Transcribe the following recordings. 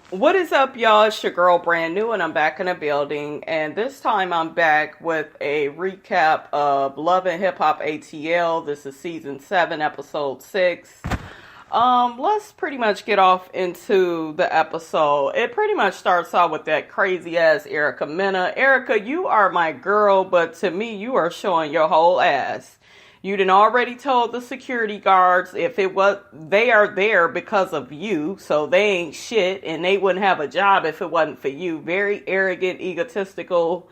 What is up, y'all? It's your girl, Brand New, and I'm back in the building. And this time I'm back with a recap of Love and Hip Hop ATL. This is season 7, episode 6. Let's pretty much get off into the episode. It pretty much starts out with that crazy ass Erica Mena. Erica, you are my girl, but to me, you are showing your whole ass. You done already told the security guards they are there because of you, so they ain't shit, and they wouldn't have a job if it wasn't for you. Very arrogant, egotistical.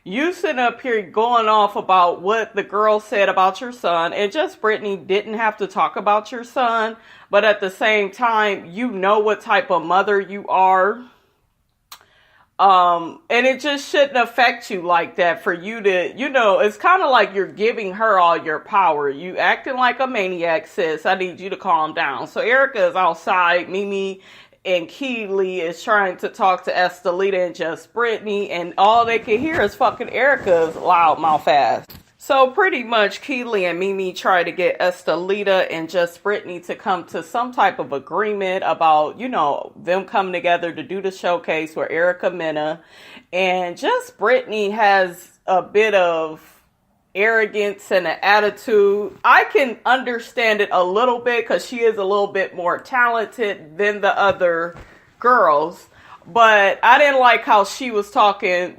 You sitting up here going off about what the girl said about your son, and just Brittany didn't have to talk about your son, but at the same time, you know what type of mother you are. And it just shouldn't affect you like that for you to, it's kind of like you're giving her all your power. You acting like a maniac, sis. I need you to calm down. So Erica is outside. Mimi and Keely is trying to talk to Estellita and just Brittany, and all they can hear is fucking Erica's loudmouth ass. So pretty much Keely and Mimi try to get Estellita and just Brittany to come to some type of agreement about, them coming together to do the showcase for Erica Mena. And just Brittany has a bit of arrogance and an attitude. I can understand it a little bit because she is a little bit more talented than the other girls. But I didn't like how she was talking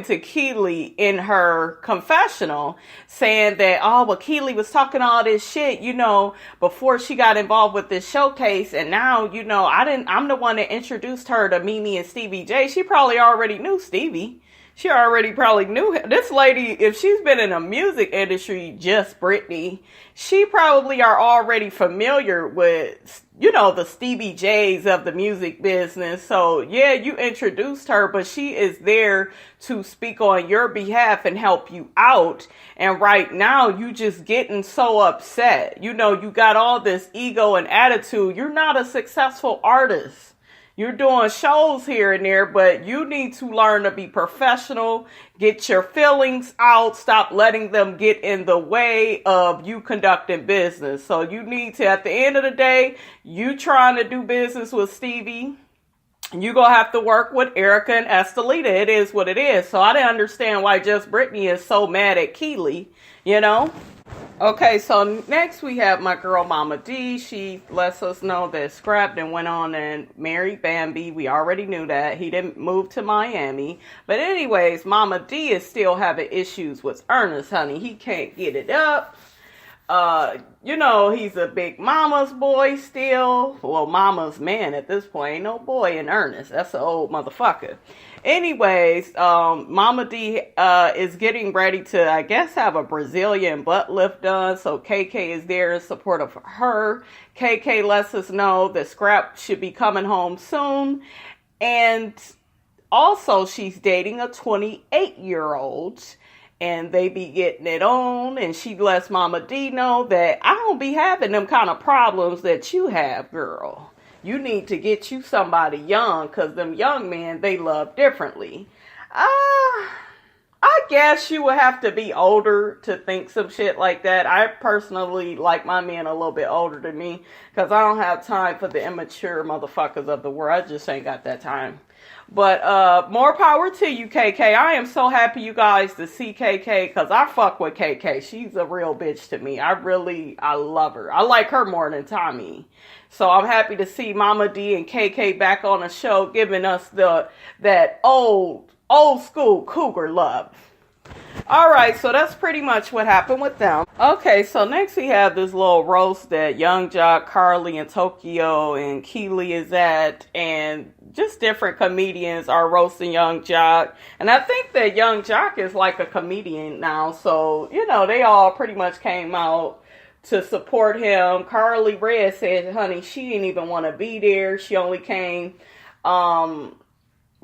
to Keely in her confessional, saying that, Keely was talking all this shit, before she got involved with this showcase, and now, I'm the one that introduced her to Mimi and Stevie J. She probably already knew Stevie. She already probably knew him. This lady, if she's been in the music industry, just Brittany, she probably are already familiar with, the Stevie J's of the music business. So, yeah, you introduced her, but she is there to speak on your behalf and help you out. And right now, you just getting so upset. You got all this ego and attitude. You're not a successful artist. You're doing shows here and there, but you need to learn to be professional, get your feelings out, stop letting them get in the way of you conducting business. So you need to, at the end of the day, you trying to do business with Stevie, you're going to have to work with Erica and Estellita. It is what it is. So I didn't understand why just Brittany is so mad at Keely, Okay, so next we have my girl Mama D. She lets us know that Scrap then went on and married Bambi. We already knew that. He didn't move to Miami. But anyways, Mama D is still having issues with Ernest, honey. He can't get it up. He's a big mama's boy still. Well, mama's man at this point. Ain't no boy in Ernest. That's an old motherfucker. Anyways, Mama D is getting ready to, I guess, have a Brazilian butt lift done. So KK is there in support of her. KK lets us know that Scrap should be coming home soon. And also, she's dating a 28-year-old. And they be getting it on, and she lets Mama D know that I don't be having them kind of problems that you have, girl. You need to get you somebody young, because them young men, they love differently. I guess you would have to be older to think some shit like that. I personally like my men a little bit older than me, because I don't have time for the immature motherfuckers of the world. I just ain't got that time. But more power to you, KK. I am so happy you guys to see KK, because I fuck with KK. She's a real bitch to me. I love her. I like her more than Tommy. So I'm happy to see Mama D and KK back on the show, giving us that old school cougar love. Alright, so that's pretty much what happened with them. Okay, so next we have this little roast that Young Jock, Carly, and Tokyo and Keely is at, and just different comedians are roasting Young Jock. And I think that Young Jock is like a comedian now, so, they all pretty much came out to support him. Carly Red said, honey, she didn't even want to be there. She only came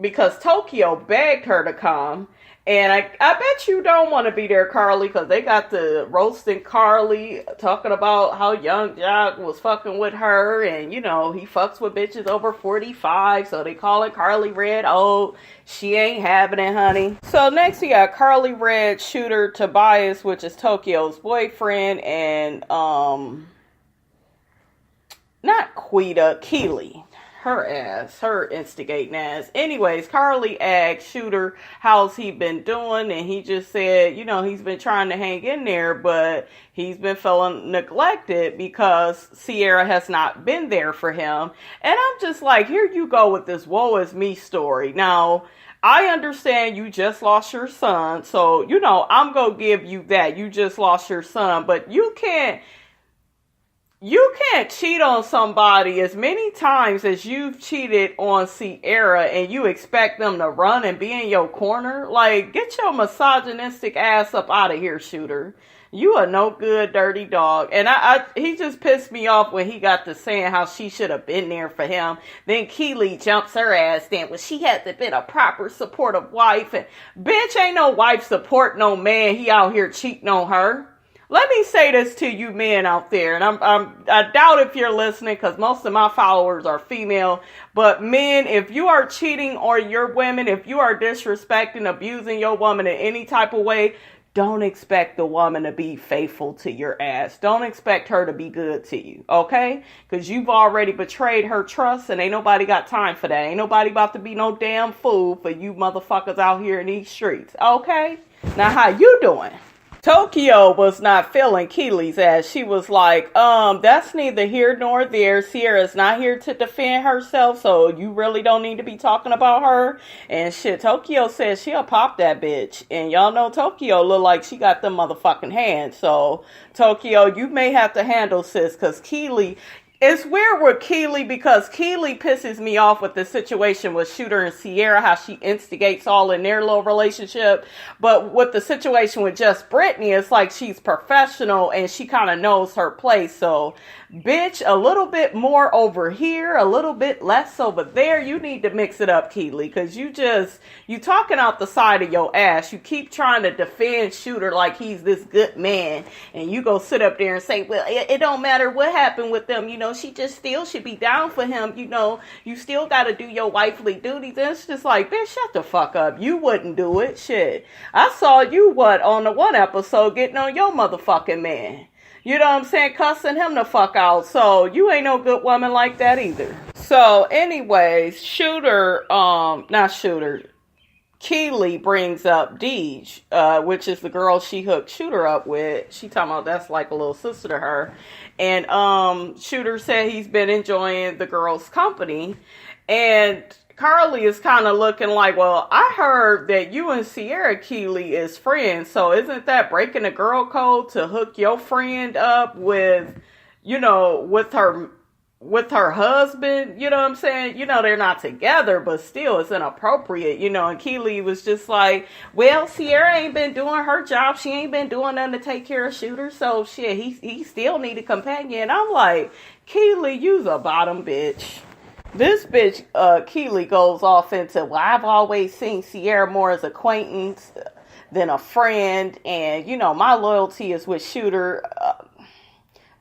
because Tokyo begged her to come. And I bet you don't want to be there, Carly, because they got the roasting Carly, talking about how Young Jock was fucking with her, and, he fucks with bitches over 45, so they call it Carly Red. Oh, she ain't having it, honey. So next we got Carly Red, Shooter Tobias, which is Tokyo's boyfriend, and, not Quita, Keely. her ass, her instigating ass. Anyways, Carly asked Shooter how's he been doing, and he just said, you know, he's been trying to hang in there, but he's been feeling neglected because Sierra has not been there for him. And I'm just like, here you go with this woe is me story. Now, I understand you just lost your son, so, you know, I'm going to give you that. You just lost your son, but you can't cheat on somebody as many times as you've cheated on Sierra and you expect them to run and be in your corner. Like, get your misogynistic ass up out of here, Shooter. You a no good dirty dog. And he just pissed me off when he got to saying how she should have been there for him. Then Keely jumps her ass in. Well, she hasn't been a proper supportive wife. And bitch, ain't no wife support no man. He out here cheating on her. Let me say this to you men out there, and I doubt if you're listening because most of my followers are female, but men, if you are cheating on your women, if you are disrespecting, abusing your woman in any type of way, don't expect the woman to be faithful to your ass. Don't expect her to be good to you, okay? Because you've already betrayed her trust, and ain't nobody got time for that. Ain't nobody about to be no damn fool for you motherfuckers out here in these streets, okay? Now, how you doing? Tokyo was not feeling Keely's ass. She was like, that's neither here nor there. Sierra's not here to defend herself, so you really don't need to be talking about her. And shit, Tokyo said she'll pop that bitch. And y'all know Tokyo look like she got them motherfucking hands. So, Tokyo, you may have to handle sis, because Keely... It's weird with Keely because Keely pisses me off with the situation with Shooter and Sierra, how she instigates all in their little relationship. But with the situation with just Brittany, it's like she's professional and she kind of knows her place. So, bitch, a little bit more over here, a little bit less over there. You need to mix it up, Keely, because you talking out the side of your ass. You keep trying to defend Shooter like he's this good man. And you go sit up there and say, well, it don't matter what happened with them, you know. She just still should be down for him. You know, you still got to do your wifely duties. And it's just like, bitch, shut the fuck up. You wouldn't do it. Shit. I saw you, on the one episode getting on your motherfucking man. You know what I'm saying? Cussing him the fuck out. So you ain't no good woman like that either. So anyways, Keely brings up Deej, which is the girl she hooked Shooter up with. She talking about that's like a little sister to her. And Shooter said he's been enjoying the girl's company. And Carly is kind of looking like, well, I heard that you and Sierra Keely is friends. So isn't that breaking the girl code to hook your friend up with, you know, with her husband? You know what I'm saying? You know, they're not together, but still it's inappropriate, you know. And Keely was just like, well, Sierra ain't been doing her job. She ain't been doing nothing to take care of Shooter. So shit, he still need a companion. And I'm like, Keely, you's a bottom bitch. This bitch, Keely, goes off into, well, I've always seen Sierra more as acquaintance than a friend. And, you know, my loyalty is with Shooter.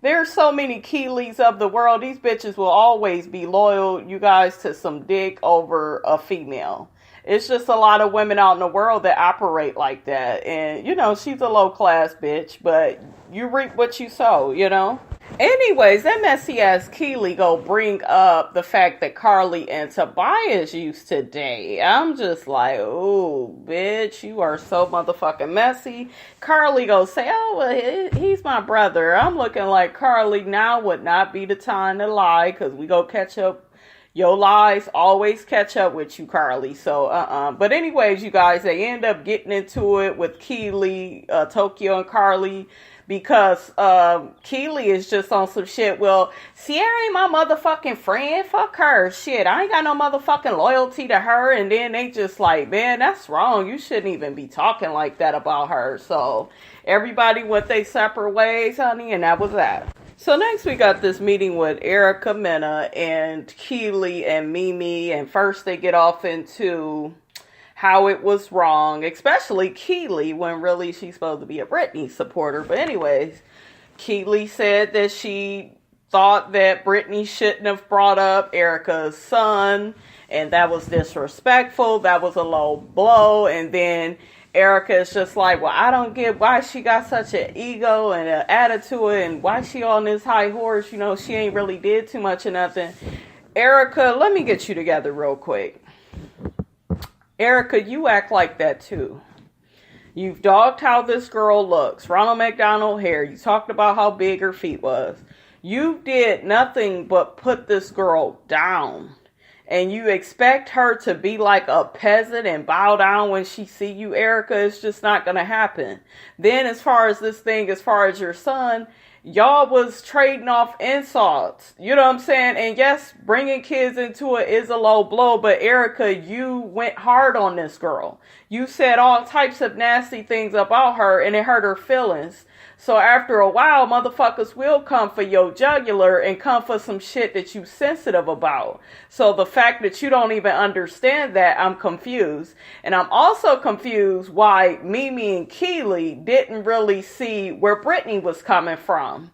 There's so many Keelys of the world. These bitches will always be loyal, you guys, to some dick over a female. It's just a lot of women out in the world that operate like that. And, you know, she's a low-class bitch, but you reap what you sow, you know? Anyways, that messy-ass Keely go bring up the fact that Carly and Tobias used to date. I'm just like, ooh, bitch, you are so motherfucking messy. Carly go say, oh, well, he's my brother. I'm looking like Carly now would not be the time to lie, because we go catch up. Your lies always catch up with you, Carly. So, But anyways, you guys, they end up getting into it with Keely, Tokyo, and Carly. Because Keely is just on some shit. Well, Sierra ain't my motherfucking friend. Fuck her. Shit, I ain't got no motherfucking loyalty to her. And then they just like, man, that's wrong. You shouldn't even be talking like that about her. So everybody went their separate ways, honey. And that was that. So next we got this meeting with Erica Mena and Keely and Mimi. And first they get off into how it was wrong, especially Keely, when really she's supposed to be a Britney supporter. But anyways, Keely said that she thought that Britney shouldn't have brought up Erica's son, and that was disrespectful. That was a low blow. And then Erica is just like, well, I don't get why she got such an ego and an attitude, and why she on this high horse. You know, she ain't really did too much of nothing. Erica, let me get you together real quick. Erica, you act like that too. You've dogged how this girl looks. Ronald McDonald hair. You talked about how big her feet was. You did nothing but put this girl down. And you expect her to be like a peasant and bow down when she see you, Erica. It's just not going to happen. Then as far as this thing, as far as your son, y'all was trading off insults. You know what I'm saying? And yes, bringing kids into it is a low blow. But Erica, you went hard on this girl. You said all types of nasty things about her and it hurt her feelings. So after a while, motherfuckers will come for your jugular and come for some shit that you sensitive about. So the fact that you don't even understand that, I'm confused. And I'm also confused why Mimi and Keely didn't really see where Brittany was coming from.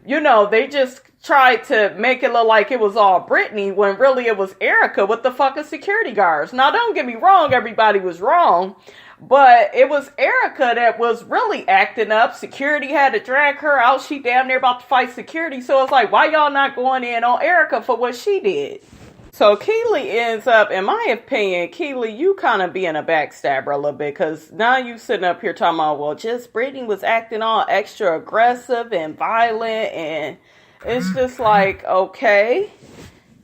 You know, they just tried to make it look like it was all Brittany when really it was Erica with the fucking security guards. Now, don't get me wrong, everybody was wrong. But it was Erica that was really acting up. Security had to drag her out. She damn near about to fight security. So it's like, why y'all not going in on Erica for what she did? So Keely ends up, in my opinion, Keely, you kind of being a backstabber a little bit. Because now you sitting up here talking about, well, just Brittany was acting all extra aggressive and violent. And it's just like, okay.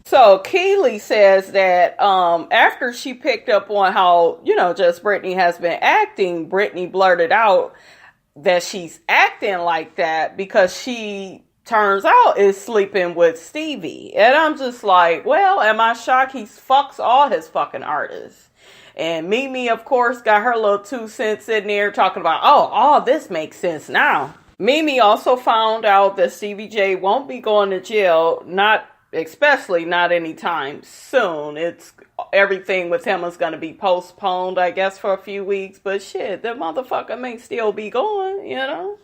So Keely says that after she picked up on how, you know, just Brittany has been acting, Brittany blurted out that she's acting like that because she, turns out, is sleeping with Stevie. And I'm just like, well, am I shocked? He fucks all his fucking artists. And Mimi, of course, got her little 2 cents in there talking about, oh, all this makes sense now. Mimi also found out that Stevie J won't be going to jail, especially not anytime soon. It's everything with him is going to be postponed, I guess, for a few weeks. But shit, the motherfucker may still be going, you know.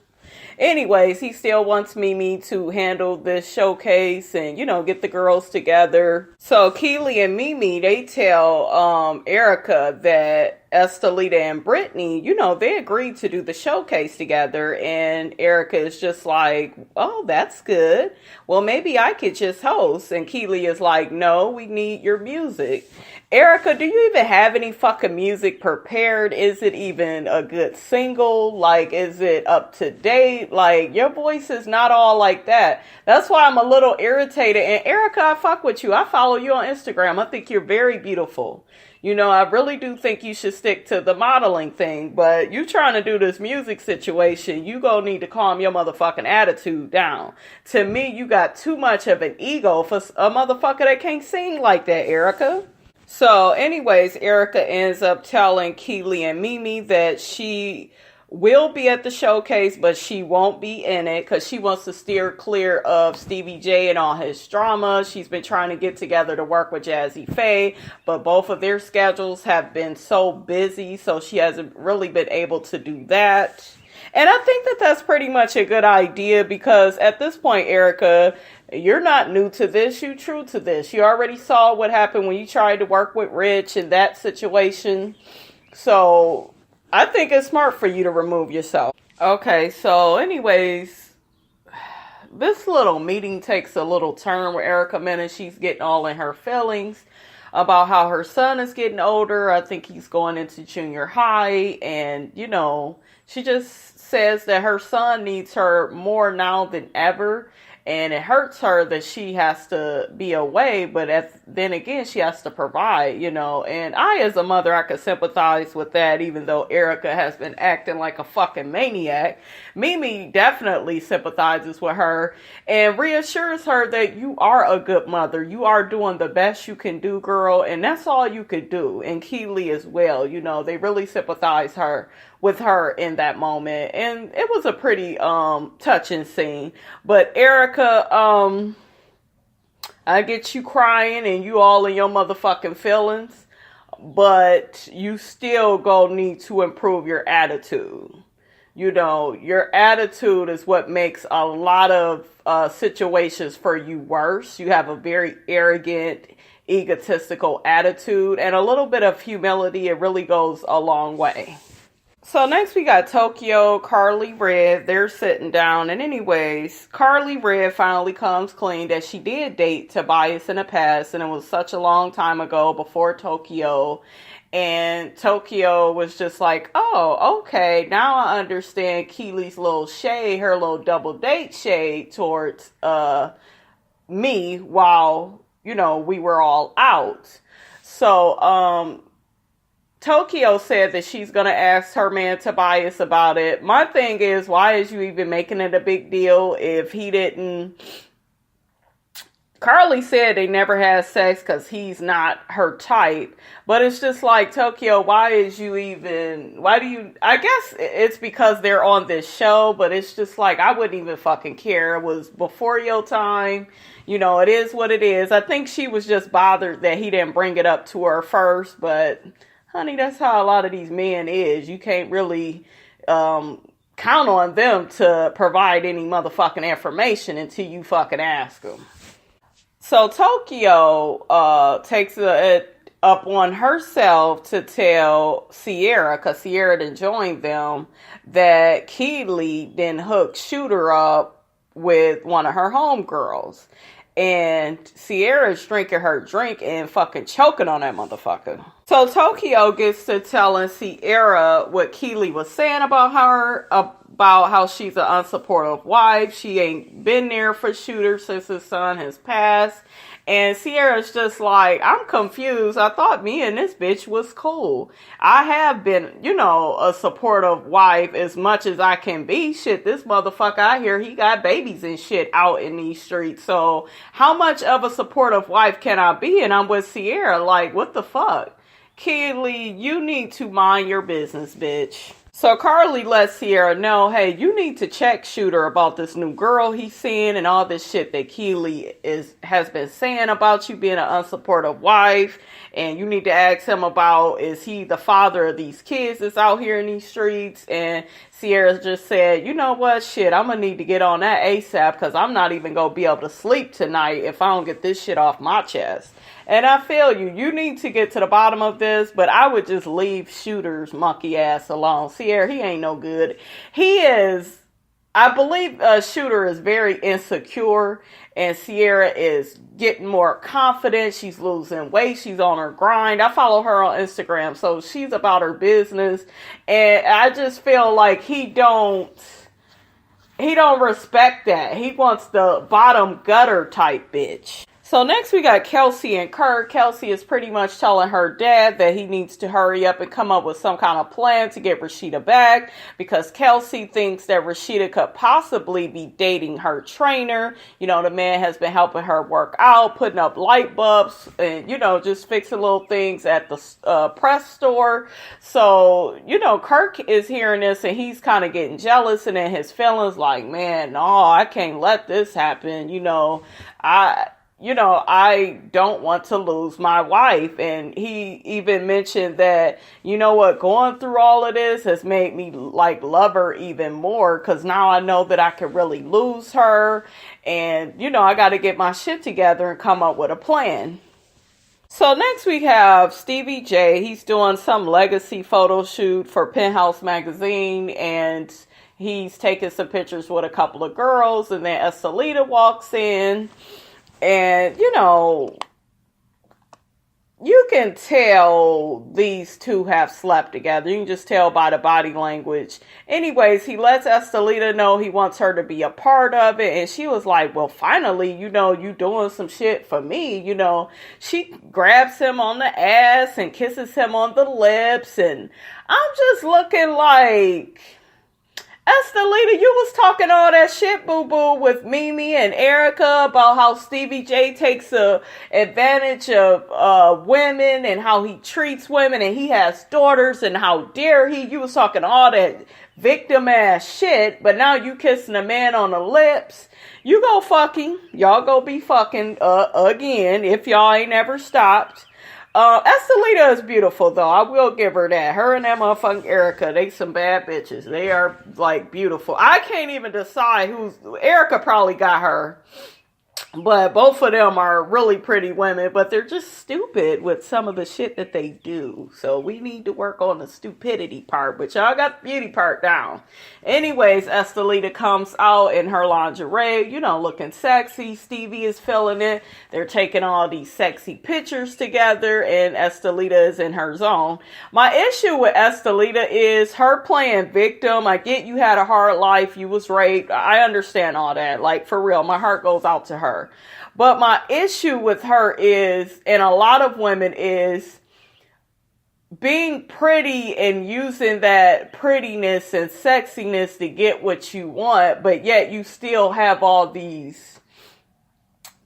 Anyways, he still wants Mimi to handle this showcase and, you know, get the girls together. So Keely and Mimi, they tell Erica that Estellita and Brittany, you know, they agreed to do the showcase together. And Erica is just like, oh, that's good. Well, maybe I could just host. And Keely is like, no, we need your music. Erica, do you even have any fucking music prepared? Is it even a good single? Like, is it up to date? Like, your voice is not all like that. That's why I'm a little irritated. And Erica, I fuck with you. I follow you on Instagram. I think you're very beautiful. You know, I really do think you should stick to the modeling thing. But you trying to do this music situation, you gonna need to calm your motherfucking attitude down. To me, you got too much of an ego for a motherfucker that can't sing like that, Erica. So anyways, Erica ends up telling Keely and Mimi that she will be at the showcase, but she won't be in it because she wants to steer clear of Stevie J and all his drama. She's been trying to get together to work with Jazzy Faye, but both of their schedules have been so busy, so she hasn't really been able to do that. And I think that that's pretty much a good idea because at this point, Erica, you're not new to this. You're true to this. You already saw what happened when you tried to work with Rich in that situation. So I think it's smart for you to remove yourself. Okay, so anyways, this little meeting takes a little turn with Erica Mena. She's getting all in her feelings about how her son is getting older. I think he's going into junior high. And, you know, she just says that her son needs her more now than ever. And it hurts her that she has to be away, but then again, she has to provide, you know. And I, as a mother, I could sympathize with that, even though Erica has been acting like a fucking maniac. Mimi definitely sympathizes with her and reassures her that you are a good mother. You are doing the best you can do, girl, and that's all you could do. And Keely as well, you know, they really sympathize with her in that moment. And it was a pretty touching scene. But Erica, I get you crying and you all in your motherfucking feelings, but you still gonna need to improve your attitude. You know, your attitude is what makes a lot of situations for you worse. You have a very arrogant, egotistical attitude, and a little bit of humility, it really goes a long way. So next we got Tokyo, Carly Red. They're sitting down. And anyways, Carly Red finally comes clean that she did date Tobias in the past. And it was such a long time ago before Tokyo. And Tokyo was just like, oh, okay. Now I understand Keely's little shade, her little double date shade towards me while, we were all out. So, Tokyo said that she's going to ask her man Tobias about it. My thing is, why is you even making it a big deal if he didn't... Carly said they never had sex because he's not her type. But it's just like, Tokyo, why do you... I guess it's because they're on this show, but it's just like, I wouldn't even fucking care. It was before your time. It is what it is. I think she was just bothered that he didn't bring it up to her first, but... Honey, that's how a lot of these men is. You can't really count on them to provide any motherfucking information until you fucking ask them. So Tokyo takes it up on herself to tell Sierra, because Sierra didn't join them, that Keely then hooked Shooter up with one of her homegirls. And Sierra's drinking her drink and fucking choking on that motherfucker. So Tokyo gets to telling Sierra what Keely was saying about her, about how she's an unsupportive wife. She ain't been there for Shooter since his son has passed. And Sierra's just like, I'm confused. I thought me and this bitch was cool. I have been, a supportive wife as much as I can be. Shit, this motherfucker out here, he got babies and shit out in these streets. So how much of a supportive wife can I be? And I'm with Sierra, like, what the fuck? Keely, you need to mind your business, bitch. So Carly lets Sierra know, hey, you need to check Shooter about this new girl he's seeing and all this shit that Keely has been saying about you being an unsupportive wife. And you need to ask him about, is he the father of these kids that's out here in these streets? And Sierra just said, you know what, shit, I'm going to need to get on that ASAP because I'm not even going to be able to sleep tonight if I don't get this shit off my chest. And I feel you. You need to get to the bottom of this, but I would just leave Shooter's monkey ass alone. Sierra, he ain't no good. He is, I believe Shooter is very insecure, and Sierra is getting more confident. She's losing weight. She's on her grind. I follow her on Instagram, so she's about her business. And I just feel like he don't respect that. He wants the bottom gutter type bitch. So next we got Kelsey and Kirk. Kelsey is pretty much telling her dad that he needs to hurry up and come up with some kind of plan to get Rasheeda back, because Kelsey thinks that Rasheeda could possibly be dating her trainer. The man has been helping her work out, putting up light bulbs, and, just fixing little things at the press store. So, Kirk is hearing this and he's kind of getting jealous and in his feelings like, man, no, I can't let this happen. I don't want to lose my wife. And he even mentioned that, going through all of this has made me love her even more, because now I know that I could really lose her. And, I got to get my shit together and come up with a plan. So next we have Stevie J. He's doing some legacy photo shoot for Penthouse magazine, and he's taking some pictures with a couple of girls, and then Estellita walks in. And, you can tell these two have slept together. You can just tell by the body language. Anyways, he lets Estellita know he wants her to be a part of it. And she was like, well, finally, you doing some shit for me. She grabs him on the ass and kisses him on the lips. And I'm just looking like... Estellita, you was talking all that shit, boo-boo, with Mimi and Erica about how Stevie J takes advantage of women and how he treats women and he has daughters and how dare he. You was talking all that victim-ass shit, but now you kissing a man on the lips. You go fucking. Y'all go be fucking again if y'all ain't ever stopped. Estellita is beautiful, though. I will give her that. Her and that motherfucking Erica, they some bad bitches. They are, beautiful. I can't even decide who's... Erica probably got her. But both of them are really pretty women, but they're just stupid with some of the shit that they do. So we need to work on the stupidity part, but y'all got the beauty part down. Anyways, Estellita comes out in her lingerie, looking sexy. Stevie is feeling it. They're taking all these sexy pictures together, and Estellita is in her zone. My issue with Estellita is her playing victim. I get you had a hard life, you was raped. I understand all that. Like, for real, my heart goes out to her. But my issue with her is, and a lot of women, is being pretty and using that prettiness and sexiness to get what you want, but yet you still have all these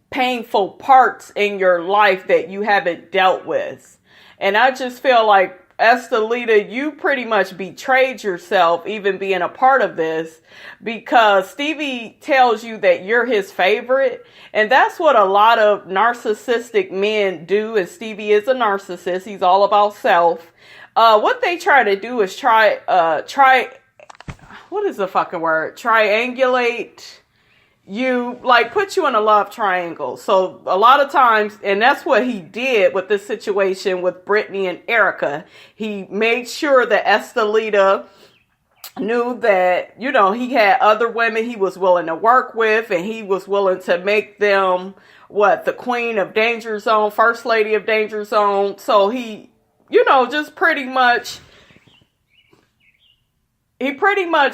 painful parts in your life that you haven't dealt with. And I just feel like, Estellita, you pretty much betrayed yourself even being a part of this, because Stevie tells you that you're his favorite. And that's what a lot of narcissistic men do. And Stevie is a narcissist. He's all about self. What they try to do is what is the fucking word? Triangulate you, like, put you in a love triangle. So a lot of times, and that's what he did with this situation with Brittany and Erica. He made sure that Estellita knew that, he had other women he was willing to work with, and he was willing to make them, the queen of Danger Zone, first lady of Danger Zone. So he, just pretty much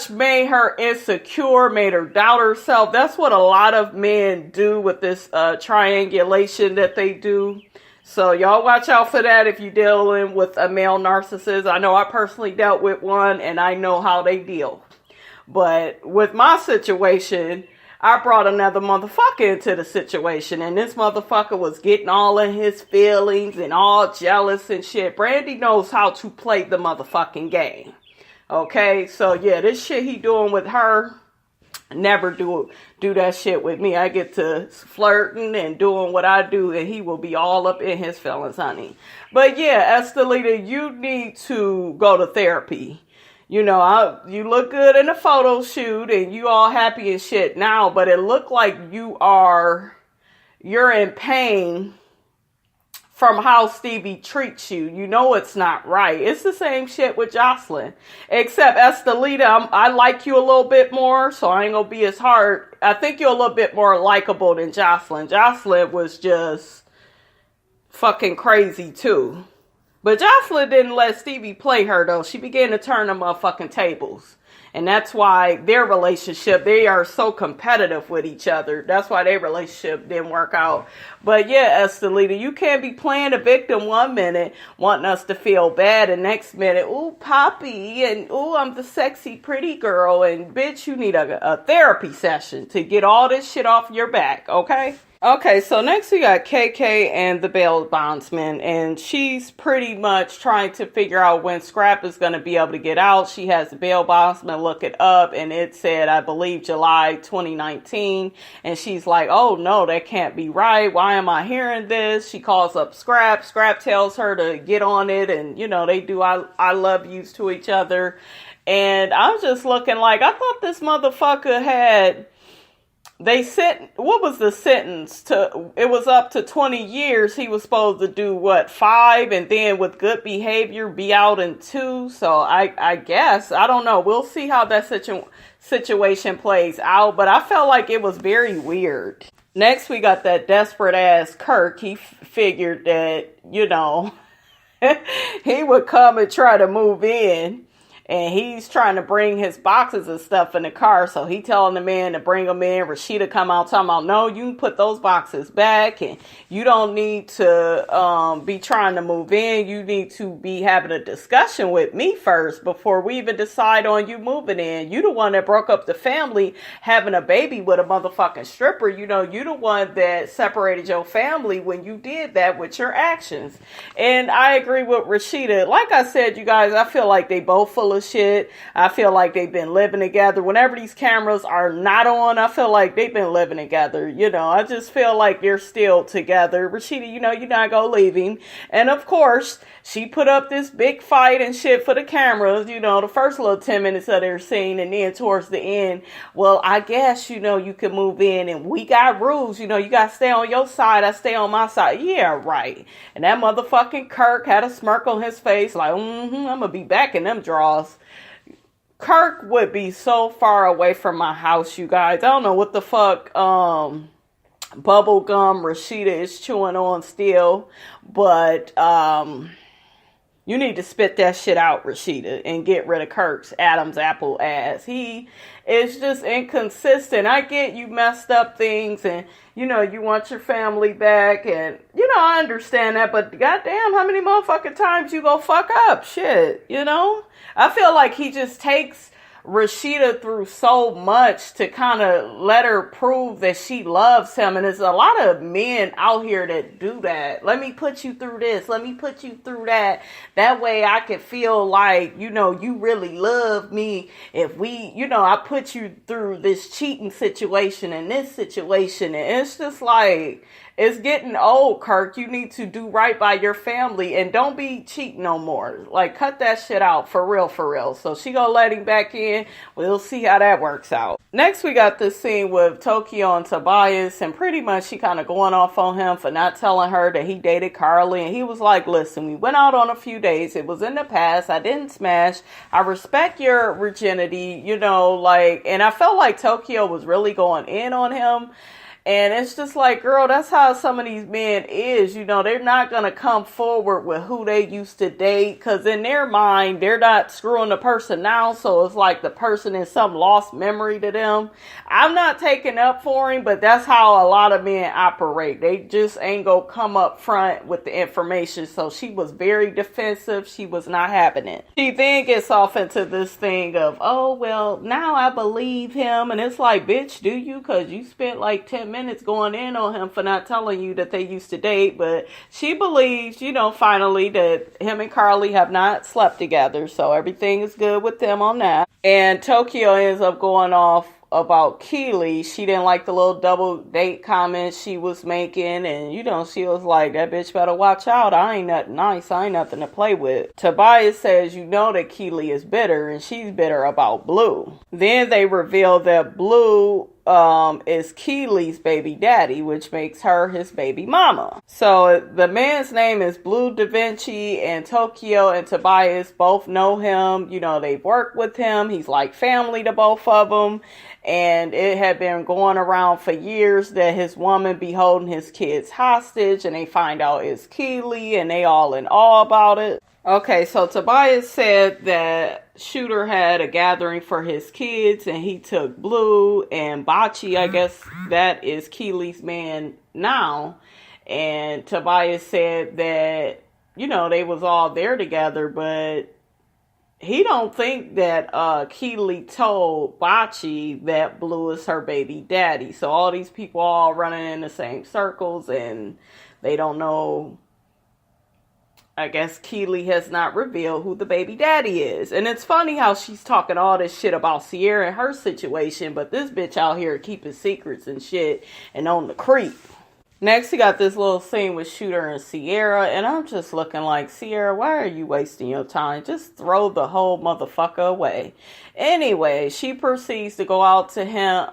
made her insecure, made her doubt herself. That's what a lot of men do with this triangulation that they do. So y'all watch out for that if you're dealing with a male narcissist. I know I personally dealt with one, and I know how they deal. But with my situation, I brought another motherfucker into the situation, and this motherfucker was getting all in his feelings and all jealous and shit. Brandy knows how to play the motherfucking game. Okay, so yeah, this shit he doing with her, never do that shit with me. I get to flirting and doing what I do, and he will be all up in his feelings, honey. But yeah, Estellita, you need to go to therapy. You look good in a photo shoot, and you all happy and shit now, but it looked like you're in pain from how Stevie treats you. It's not right. It's the same shit with Jocelyn. Except Estellita, I like you a little bit more, so I ain't gonna be as hard. I think you're a little bit more likable than Jocelyn. Jocelyn was just fucking crazy too. But Jocelyn didn't let Stevie play her, though. She began to turn the motherfucking tables. And that's why their relationship, they are so competitive with each other. That's why their relationship didn't work out. But yeah, Estellita, you can't be playing a victim one minute, wanting us to feel bad, and next minute, ooh, Poppy, and ooh, I'm the sexy, pretty girl, and bitch, you need a therapy session to get all this shit off your back, okay? Okay, so next we got KK and the bail bondsman, and she's pretty much trying to figure out when Scrap is going to be able to get out. She has the bail bondsman look it up, and it said, I believe, July 2019, and she's like, oh no, that can't be right. Why am I hearing this? She calls up Scrap. Scrap tells her to get on it, and, they do I love yous to each other, and I'm just looking like, I thought this motherfucker had... what was the sentence? It was up to 20 years. He was supposed to do 5, and then with good behavior be out in 2. So I guess, I don't know. We'll see how that situation plays out, but I felt like it was very weird. Next, we got that desperate ass Kirk. He figured that, he would come and try to move in. And he's trying to bring his boxes and stuff in the car. So he telling the man to bring them in. Rasheeda come out talking about, no, you can put those boxes back. And you don't need to be trying to move in. You need to be having a discussion with me first before we even decide on you moving in. You the one that broke up the family having a baby with a motherfucking stripper. You the one that separated your family when you did that with your actions. And I agree with Rasheeda. Like I said, you guys, I feel like they both full of of shit. I feel like they've been living together. Whenever these cameras are not on, I feel like they've been living together. I just feel like they're still together. Rasheeda, you're not gonna leave him. And of course, she put up this big fight and shit for the cameras, the first little 10 minutes of their scene, and then towards the end, well, I guess, you can move in, and we got rules, you gotta stay on your side, I stay on my side. Yeah, right. And that motherfucking Kirk had a smirk on his face, like, I'm gonna be back in them draws. Kirk would be so far away from my house, you guys. I don't know what the fuck, bubble gum Rasheeda is chewing on still, but, you need to spit that shit out, Rasheeda, and get rid of Kirk's Adam's apple ass. He is just inconsistent. I get you messed up things and, you want your family back and, I understand that, but goddamn, how many motherfucking times you go fuck up? Shit, I feel like he just takes Rasheeda through so much to kind of let her prove that she loves him. And there's a lot of men out here that do that. Let me put you through this. Let me put you through that. That way I can feel like, you really love me. If we, I put you through this cheating situation and this situation. And it's just like, it's getting old, Kirk. You need to do right by your family and don't be cheating no more. Like, cut that shit out for real, for real. So she gonna let him back in. We'll see how that works out. Next, we got this scene with Tokyo and Tobias, and pretty much she kind of going off on him for not telling her that he dated Carly. And he was like, listen, we went out on a few days. It was in the past. I didn't smash. I respect your virginity, and I felt like Tokyo was really going in on him. And it's just like, girl, that's how some of these men is. They're not going to come forward with who they used to date. Because in their mind, they're not screwing the person now. So it's like the person is some lost memory to them. I'm not taking up for him, but that's how a lot of men operate. They just ain't going to come up front with the information. So she was very defensive. She was not having it. She then gets off into this thing of, oh, well, now I believe him. And it's like, bitch, do you? Because you spent like 10 minutes going in on him for not telling you that they used to date. But she believes, finally that him and Carly have not slept together. So everything is good with them on that. And Tokyo ends up going off about Keely. She didn't like the little double date comments she was making, and she was like, that bitch better watch out. I ain't nothing nice. I ain't nothing to play with. Tobias says that Keely is bitter, and she's bitter about Blue. Then they reveal that Blue is Keely's baby daddy, which makes her his baby mama. So the man's name is Blue Da Vinci, and Tokyo and Tobias both know him. They've worked with him. He's like family to both of them. And it had been going around for years that his woman be holding his kids hostage, and they find out it's Keely, and they all in awe about it. Okay, so Tobias said that Shooter had a gathering for his kids, and he took Blue and Bachi, I guess that is Keely's man now. And Tobias said that, they was all there together, but he don't think that Keely told Bachi that Blue is her baby daddy. So all these people all running in the same circles, and they don't know. I guess Keely has not revealed who the baby daddy is. And it's funny how she's talking all this shit about Sierra and her situation, but this bitch out here keeping secrets and shit and on the creep. Next, we got this little scene with Shooter and Sierra, and I'm just looking like, Sierra, why are you wasting your time? Just throw the whole motherfucker away. Anyway, she proceeds to go out to him,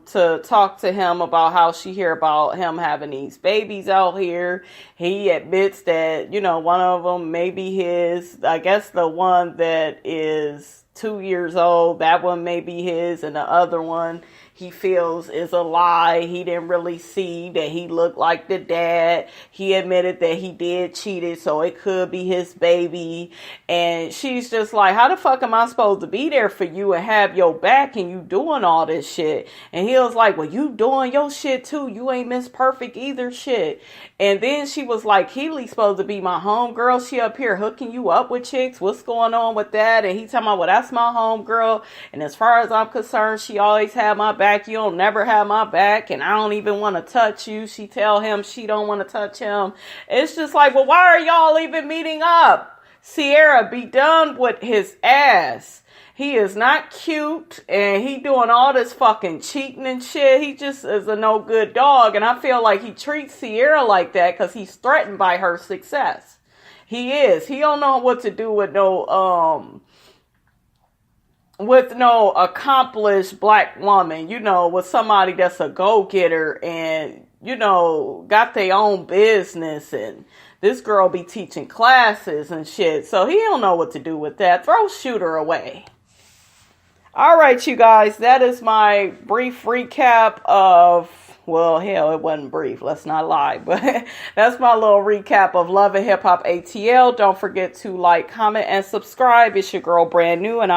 to talk to him about how she hear about him having these babies out here. He admits that, one of them may be his. I guess the one that is 2 years old, that one may be his, and the other one he feels is a lie. He didn't really see that he looked like the dad. He admitted that he did cheat it, so it could be his baby. And she's just like, how the fuck am I supposed to be there for you and have your back and you doing all this shit? And he was like, well, you doing your shit too. You ain't Miss Perfect either shit. And then she was like, Keely's supposed to be my homegirl. She up here hooking you up with chicks. What's going on with that? And he talking about, well, that's my homegirl. And as far as I'm concerned, she always had my back. You don't never have my back, and I don't even want to touch you. She tell him she don't want to touch him. It's just like, well, why are y'all even meeting up? Sierra, be done with his ass. He is not cute, and he doing all this fucking cheating and shit. He just is a no good dog, and I feel like he treats Sierra like that because he's threatened by her success. He is. He don't know what to do with no accomplished black woman, with somebody that's a go-getter and, got their own business, and this girl be teaching classes and shit. So he don't know what to do with that. Throw Shooter away. All right, you guys, that is my brief recap of, well, hell, it wasn't brief. Let's not lie. But that's my little recap of Love and Hip Hop ATL. Don't forget to like, comment, and subscribe. It's your girl, Brand New, and